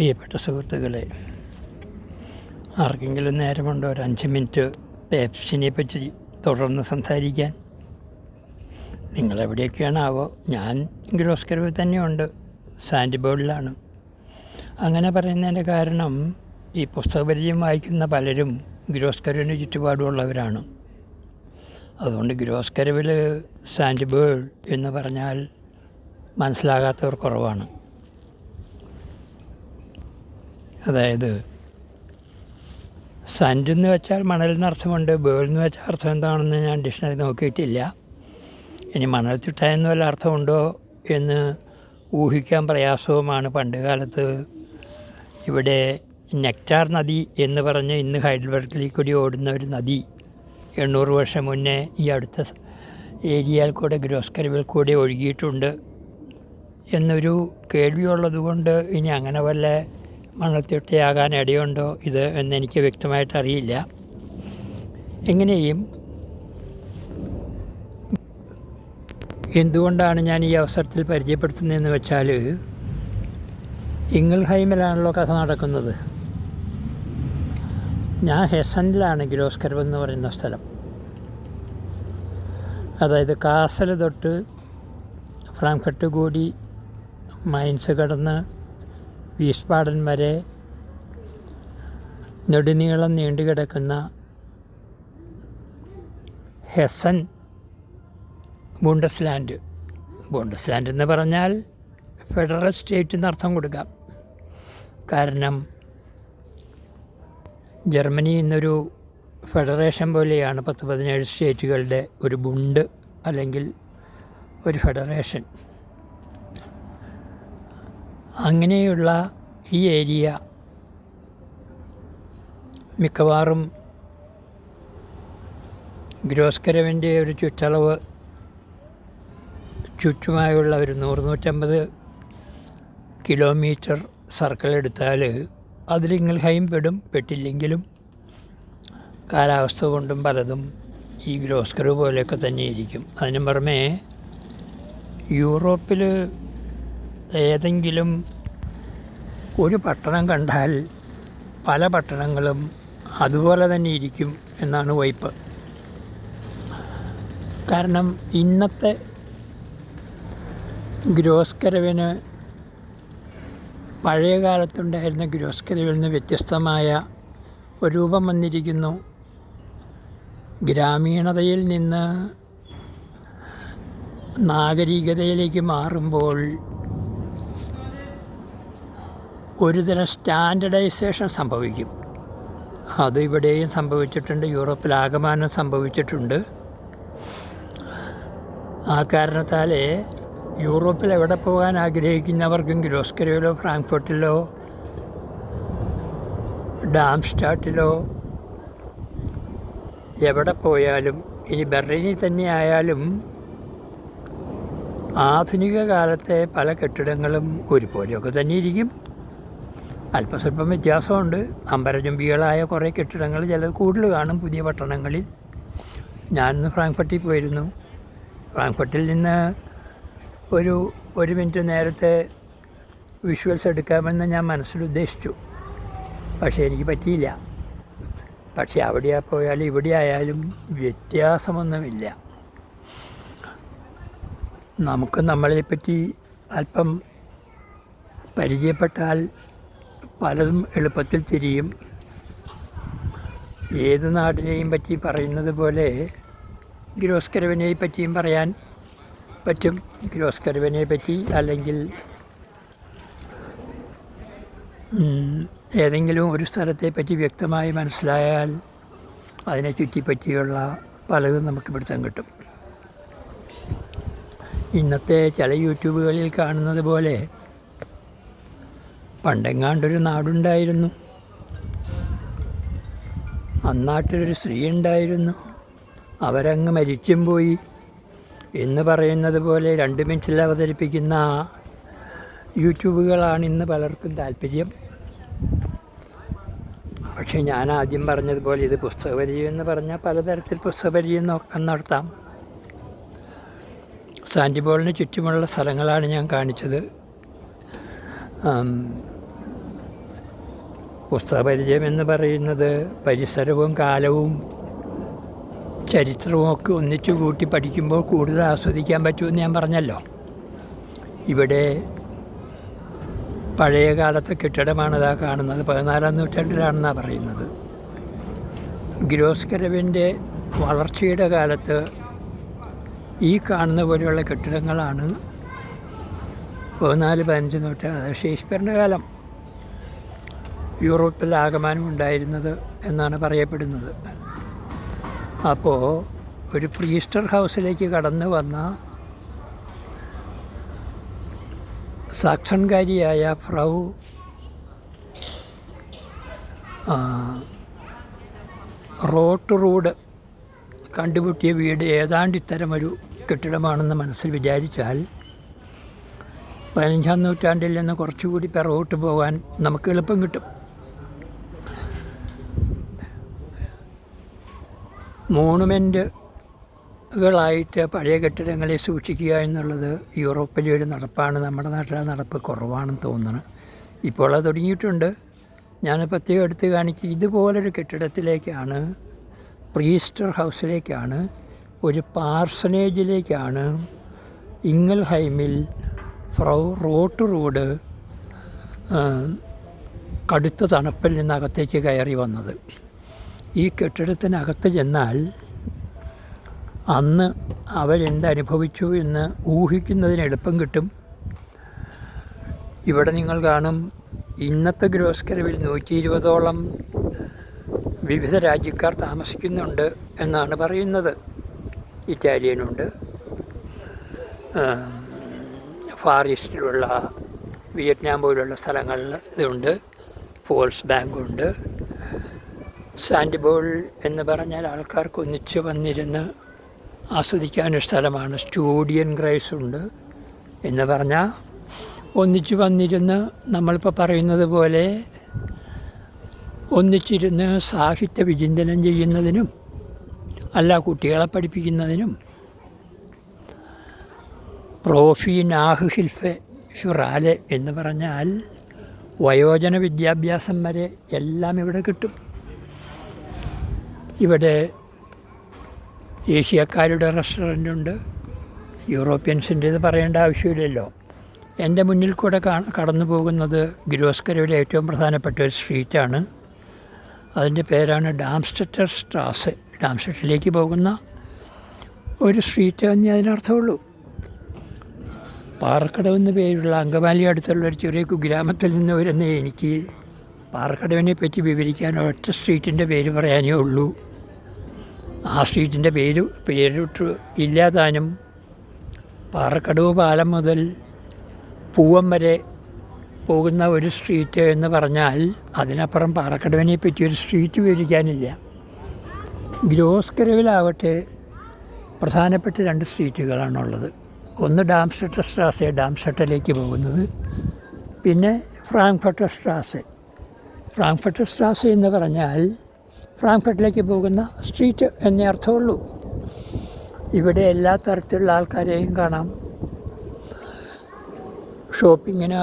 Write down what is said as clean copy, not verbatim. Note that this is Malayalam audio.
പ്രിയപ്പെട്ട സുഹൃത്തുക്കളെ, ആർക്കെങ്കിലും നേരമുണ്ടോ ഒരു 5 മിനിറ്റ് പെപ്സിനെ പറ്റി തുടർന്ന് സംസാരിക്കാൻ? നിങ്ങളെവിടെയൊക്കെയാണാവോ? ഞാൻ ഗ്രോസ്കരവിൽ തന്നെയുണ്ട്, സാൻഡ് ബേർഡിലാണ്. അങ്ങനെ പറയുന്നതിൻ്റെ കാരണം ഈ പുസ്തകപരിചയം വായിക്കുന്ന പലരും ഗ്രോസ്കരവിന് ചുറ്റുപാടുമുള്ളവരാണ്. അതുകൊണ്ട് ഗ്രോസ്കരവിൽ സാൻഡ് ബേർഡ് എന്ന് പറഞ്ഞാൽ മനസ്സിലാകാത്തവർ കുറവാണ്. അതായത് സാൻഡ് എന്ന് വെച്ചാൽ മണലിന് അർത്ഥമുണ്ട്, ബേർഡ് എന്ന് വെച്ചാൽ അർത്ഥം എന്താണെന്ന് ഞാൻ ഡിക്ഷണറി നോക്കിയിട്ടില്ല. ഇനി മണൽത്തിട്ടയെന്ന് വല്ല അർത്ഥമുണ്ടോ എന്ന് ഊഹിക്കാൻ പ്രയാസവുമാണ്. പണ്ട് കാലത്ത് ഇവിടെ നെക്റ്റാർ നദി എന്ന് പറഞ്ഞ് ഇന്ന് ഹൈഡൽബർഗിൽ കൂടി ഓടുന്ന ഒരു നദി 800 വർഷം മുന്നേ ഈ അടുത്ത ഏരിയയിൽ കൂടെ ഗ്രോസ്കരവിൽ കൂടി ഒഴുകിയിട്ടുണ്ട് എന്നൊരു കേൾവിയുള്ളതുകൊണ്ട് ഇനി അങ്ങനെ വല്ല മണൽത്തിട്ടയാകാൻ ഇടയുണ്ടോ ഇത് എന്നെനിക്ക് വ്യക്തമായിട്ട് അറിയില്ല. എങ്ങനെയും എന്തുകൊണ്ടാണ് ഞാൻ ഈ അവസരത്തിൽ പരിചയപ്പെടുത്തുന്നതെന്ന് വെച്ചാൽ, ഇംഗിൾഹൈമിലാണല്ലോ കഥ നടക്കുന്നത്. ഞാൻ ഹെസനിലാണ് ഗ്രോസ്കരവ് എന്ന് പറയുന്ന സ്ഥലം. അതായത് കാസൽ തൊട്ട് ഫ്രാങ്ക്ഫർട്ട് കൂടി മൈൻസ് കടന്ന് വീസ്ബാഡൻ വരെ നെടുനീളം നീണ്ടുകിടക്കുന്ന ഹെസൻ ബുണ്ടസ്ലാൻഡ് എന്ന് പറഞ്ഞാൽ ഫെഡറൽ സ്റ്റേറ്റ് എന്നർത്ഥം കൊടുക്കാം. കാരണം ജർമ്മനി എന്നൊരു ഫെഡറേഷൻ പോലെയാണ് 17 സ്റ്റേറ്റുകളുടെ ഒരു ബുണ്ട് അല്ലെങ്കിൽ ഒരു ഫെഡറേഷൻ. അങ്ങനെയുള്ള ഈ ഏരിയ മിക്കവാറും ഗ്രോസ്കരവിൻ്റെ ഒരു ചുറ്റളവ് ചുറ്റുമായുള്ള ഒരു 100-150 കിലോമീറ്റർ സർക്കിൾ എടുത്താൽ അതിൽ ഇംഗിൾഹൈം പെട്ടില്ലെങ്കിലും കാലാവസ്ഥ കൊണ്ടും പലതും ഈ ഗ്രോസ്കരവ് പോലെയൊക്കെ തന്നെയായിരിക്കും. അതിന് പുറമെ യൂറോപ്പിൽ ഏതെങ്കിലും ഒരു പട്ടണം കണ്ടാൽ പല പട്ടണങ്ങളും അതുപോലെ തന്നെ ഇരിക്കും എന്നാണ് വൈപ്പ്. കാരണം ഇന്നത്തെ ഗ്രോസ്കരവിന് പഴയ കാലത്തുണ്ടായിരുന്ന ഗ്രോസ്കരവിൽ നിന്ന് വ്യത്യസ്തമായ ഒരു രൂപം വന്നിരിക്കുന്നു. ഗ്രാമീണതയിൽ നിന്ന് നാഗരികതയിലേക്ക് മാറുമ്പോൾ ഒരുതരം സ്റ്റാൻഡർഡൈസേഷൻ സംഭവിക്കും. അത് ഇവിടെയും സംഭവിച്ചിട്ടുണ്ട്, യൂറോപ്പിലാകമാനം സംഭവിച്ചിട്ടുണ്ട്. ആ കാരണത്താൽ യൂറോപ്പിൽ എവിടെ പോകാൻ ആഗ്രഹിക്കുന്നവർക്കും ഗ്രോസ്കരവിലോ ഫ്രാങ്ക്ഫർട്ടിലോ ഡാംസ്റ്റാട്ടിലോ എവിടെ പോയാലും, ഇനി ബെർലിനിൽ തന്നെ ആയാലും, ആധുനിക കാലത്തെ പല കെട്ടിടങ്ങളും ഒരുപോലെയൊക്കെ തന്നെ ഇരിക്കും. അല്പസ്വല്പം വ്യത്യാസമുണ്ട്. അമ്പരചുംബികളായ കുറേ കെട്ടിടങ്ങൾ ചിലത് കൂടുതൽ കാണും പുതിയ പട്ടണങ്ങളിൽ. ഞാനിന്ന് ഫ്രാങ്ക്ഫർട്ടിൽ പോയിരുന്നു. ഫ്രാങ്ക്ഫർട്ടിൽ നിന്ന് ഒരു മിനിറ്റ് നേരത്തെ വിഷ്വൽസ് എടുക്കാമെന്ന് ഞാൻ മനസ്സിൽ ഉദ്ദേശിച്ചു. പക്ഷേ എനിക്ക് പറ്റിയില്ല. പക്ഷേ അവിടെ പോയാലും ഇവിടെ ആയാലും വ്യത്യാസമൊന്നുമില്ല. നമുക്ക് നമ്മളെപ്പറ്റി അല്പം പരിചയപ്പെട്ടാൽ പലതും എളുപ്പത്തിൽ തിരിയും. ഏത് നാടിനെയും പറ്റി പറയുന്നത് പോലെ ഗ്രോസ്കരവിനെ പറ്റിയും പറയാൻ പറ്റും. ഗ്രോസ്കരവിനെ പറ്റി അല്ലെങ്കിൽ ഏതെങ്കിലും ഒരു സ്ഥലത്തെ പറ്റി വ്യക്തമായി മനസ്സിലായാൽ അതിനെ ചുറ്റിപ്പറ്റിയുള്ള പലതും നമുക്ക് പിടുത്തം കിട്ടും. ഇന്നത്തെ ചില യൂട്യൂബുകളിൽ കാണുന്നത് പോലെ പണ്ടെങ്ങാണ്ടൊരു നാടുണ്ടായിരുന്നു, അന്നാട്ടിലൊരു സ്ത്രീ ഉണ്ടായിരുന്നു, അവരങ്ങ് മരിച്ചും പോയി എന്ന് പറയുന്നത് പോലെ 2 മിനിറ്റിൽ അവതരിപ്പിക്കുന്ന യൂട്യൂബുകളാണ് ഇന്ന് പലർക്കും താല്പര്യം. പക്ഷേ ഞാൻ ആദ്യം പറഞ്ഞതുപോലെ ഇത് പുസ്തകപരിചയം എന്ന് പറഞ്ഞാൽ പലതരത്തിൽ പുസ്തകപരിചയം നടത്താം. സാൻഡ് ബേർഡിന് ചുറ്റുമുള്ള സ്ഥലങ്ങളാണ് ഞാൻ കാണിച്ചത്. പുസ്തകപരിചയം എന്ന് പറയുന്നത് പരിസരവും കാലവും ചരിത്രവും ഒക്കെ ഒന്നിച്ചു കൂട്ടി പഠിക്കുമ്പോൾ കൂടുതൽ ആസ്വദിക്കാൻ പറ്റുമെന്ന് ഞാൻ പറഞ്ഞല്ലോ. ഇവിടെ പഴയ കാലത്തെ കെട്ടിടമാണിതാ കാണുന്നത്. 14-ാം നൂറ്റാണ്ടിലാണെന്നാണ് പറയുന്നത്. കിർലോസ്കരവിൻ്റെ വളർച്ചയുടെ കാലത്ത് ഈ കാണുന്ന പോലെയുള്ള കെട്ടിടങ്ങളാണ് 14-15 നൂറ്റാണ്ട്, അതായത് ഷേക്സ്പിയറിൻ്റെ കാലം യൂറോപ്പിൽ ആകമാനം ഉണ്ടായിരുന്നത് എന്നാണ് പറയപ്പെടുന്നത്. അപ്പോൾ ഒരു പ്രീസ്റ്റർ ഹൗസിലേക്ക് കടന്നു വന്ന സാക്സൺകാരിയായ ഫ്രൗ റോട്ടുറൂഡ് കണ്ടുപിട്ടിയ വീട് ഏതാണ്ട് ഇത്തരമൊരു കെട്ടിടമാണെന്ന് മനസ്സിൽ വിചാരിച്ചാൽ 15-ാം നൂറ്റാണ്ടിൽ നിന്ന് കുറച്ചുകൂടി പിറകോട്ട് പോകാൻ നമുക്ക് എളുപ്പം കിട്ടും. മോണുമെൻറ്റുകളായിട്ട് പഴയ കെട്ടിടങ്ങളെ സൂക്ഷിക്കുക എന്നുള്ളത് യൂറോപ്പിലെ ഒരു നടപ്പാണ്. നമ്മുടെ നാട്ടിലെ നടപ്പ് കുറവാണെന്ന് തോന്നുന്നു. ഇപ്പോൾ അത് തുടങ്ങിയിട്ടുണ്ട്. ഞാൻ പ്രത്യേകം എടുത്ത് കാണിക്കുക, ഇതുപോലൊരു കെട്ടിടത്തിലേക്കാണ്, പ്രീസ്റ്റർ ഹൗസിലേക്കാണ്, ഒരു പാർസനേജിലേക്കാണ് ഇംഗൽഹൈമിൽ ഫ്രൗ റോട്ടുറൂഡ് കടുത്ത തണുപ്പിൽ നിന്ന് അകത്തേക്ക് കയറി വന്നത്. ഈ കെട്ടിടത്തിനകത്ത് ചെന്നാൽ അന്ന് അവരെന്തനുഭവിച്ചു എന്ന് ഊഹിക്കുന്നതിന് എളുപ്പം കിട്ടും. ഇവിടെ നിങ്ങൾ കാണും, ഇന്നത്തെ കിർലോസ്കരവിൽ 120ഓളം വിവിധ രാജ്യക്കാർ താമസിക്കുന്നുണ്ട് എന്നാണ് പറയുന്നത്. ഇറ്റാലിയനുണ്ട്, ഫാർ ഈസ്റ്റിലുള്ള വിയറ്റ്നാം പോലുള്ള സ്ഥലങ്ങളിൽ ഇതുണ്ട്, ഫോൾസ് ബാങ്കുണ്ട്. സാൻഡിബോൾ എന്ന് പറഞ്ഞാൽ ആൾക്കാർക്ക് ഒന്നിച്ച് വന്നിരുന്ന് ആസ്വദിക്കാനൊരു സ്ഥലമാണ്. സ്റ്റുഡിയൻ ഗ്രേസ് ഉണ്ട് എന്ന് പറഞ്ഞാൽ ഒന്നിച്ച് വന്നിരുന്ന് നമ്മളിപ്പോൾ പറയുന്നത് പോലെ ഒന്നിച്ചിരുന്ന് സാഹിത്യ വിചിന്തനം ചെയ്യുന്നതിനും അല്ല കുട്ടികളെ പഠിപ്പിക്കുന്നതിനും. പ്രോഫി നാഹ് ഹിൽഫെ ഷുറാലെ എന്ന് പറഞ്ഞാൽ വയോജന വിദ്യാഭ്യാസം വരെ എല്ലാം ഇവിടെ കിട്ടും. ഇവിടെ ഏഷ്യക്കാരുടെ റെസ്റ്റോറൻ്റുണ്ട്, യൂറോപ്യൻസിൻ്റേത് പറയേണ്ട ആവശ്യമില്ലല്ലോ. എൻ്റെ മുന്നിൽ കൂടെ കടന്നു പോകുന്നത് കിർലോസ്കരവിലെ ഏറ്റവും പ്രധാനപ്പെട്ട ഒരു സ്ട്രീറ്റാണ്. അതിൻ്റെ പേരാണ് ഡാംസ്റ്റെറ്റർ സ്ട്രാസെ. ഡാംസ്റ്റെറ്റിലേക്ക് പോകുന്ന ഒരു സ്ട്രീറ്റ് എന്നേ അതിനർത്ഥമുള്ളൂ. പാറക്കടവെന്ന് പേരുള്ള അങ്കമാലി അടുത്തുള്ള ഒരു ചെറിയ കുഗ്രാമത്തിൽ നിന്ന് വരുന്ന എനിക്ക് പാറക്കടവിനെ പറ്റി വിവരിക്കാൻ ഒറ്റ സ്ട്രീറ്റിൻ്റെ പേര് പറയാനേ ഉള്ളൂ. ആ സ്ട്രീറ്റിൻ്റെ പേരിട്ട് ഇല്ലാതാനും. പാറക്കടവ് പാലം മുതൽ പൂവം വരെ പോകുന്ന ഒരു സ്ട്രീറ്റ് എന്ന് പറഞ്ഞാൽ അതിനപ്പുറം പാറക്കടവിനെ പറ്റി ഒരു സ്ട്രീറ്റ് വിവരിക്കാനില്ല. കിർലോസ്കരവിലാവട്ടെ പ്രധാനപ്പെട്ട 2 സ്ട്രീറ്റുകളാണുള്ളത്. ഒന്ന് ഡാംസ്റ്റെറ്റർ സ്ട്രാസെ, ഡാംസ്റ്റെറ്റിലേക്ക് പോകുന്നത്, പിന്നെ ഫ്രാങ്ക്ഫർട്ടർ സ്ട്രാസെ. ഫ്രാങ്ക്ഫർട്ടർ സ്ട്രാസെ എന്ന് പറഞ്ഞാൽ ഫ്രാങ്ക്ഫർട്ടിലേക്ക് പോകുന്ന സ്ട്രീറ്റ് എന്നേ അർത്ഥമുള്ളൂ. ഇവിടെ എല്ലാ തരത്തിലുള്ള ആൾക്കാരെയും കാണാം. ഷോപ്പിങ്ങിന്